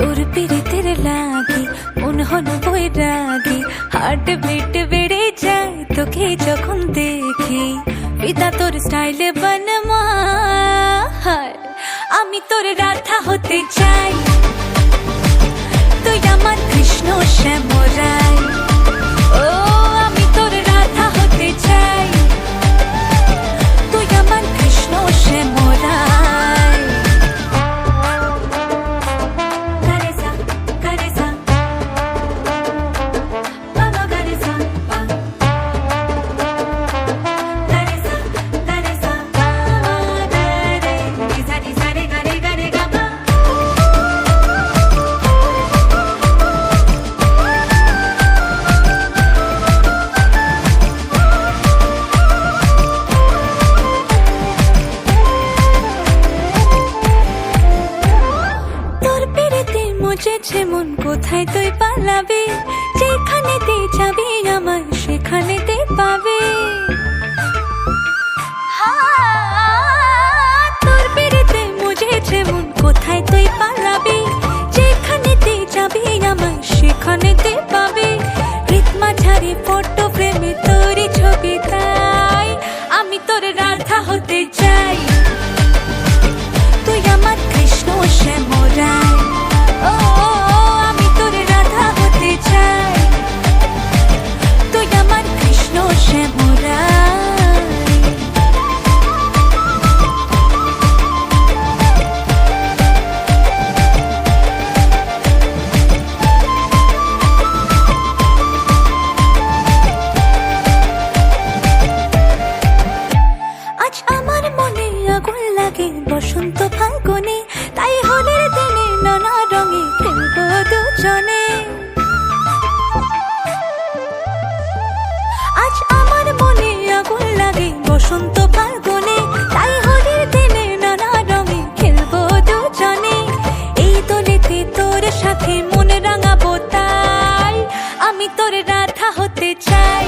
তোর পিরিতের লাগি মন হল বৈরাগী, হার্ট বিট বেড়ে যায় তোকে যখন দেখি। পিতা তোর স্টাইলে বনমা, আমি তোর রাধা হতে চাই। তুই আমার কৃষ্ণ শ্যামরাই, ও আমি তোর রাধা হতে চাই। তুই আমার কৃষ্ণ শ্যামরাই। বুঝেছে মন কোথায় তুই পালাবি, যেখানেতে যাবি আমার সেখানেতে পাবে। তোর পেরেতে বুঝেছে মন কোথায় তুই পালাবি, যেখানেতে যাবি আমার সেখানেতে পাবে। রিতমা ঝাড়ে ফটো ফ্রেমে তোরই ছবি, তাই আমি তোর রাধা হতে চাই। তুই আমার কৃষ্ণ শ্যামরাই, ও আমি তোর রাধা হতে চাই। তুই আমার কৃষ্ণ শ্যামরাই। আজ আমার মনে আগুন লাগে বসন্ত ফাল্গুনে, তাই হোলির দিনে নানা রঙে খেলবো দুজনে। আজ আমার মনে আগুন লাগে বসন্ত ফাল্গুনে, তাই হোলির দিনে নানা রঙে খেলবো দুজনে। এই দোলেতে তোর সাথে মন রাঙাবো, তাই আমি তোর রাধা হতে চাই।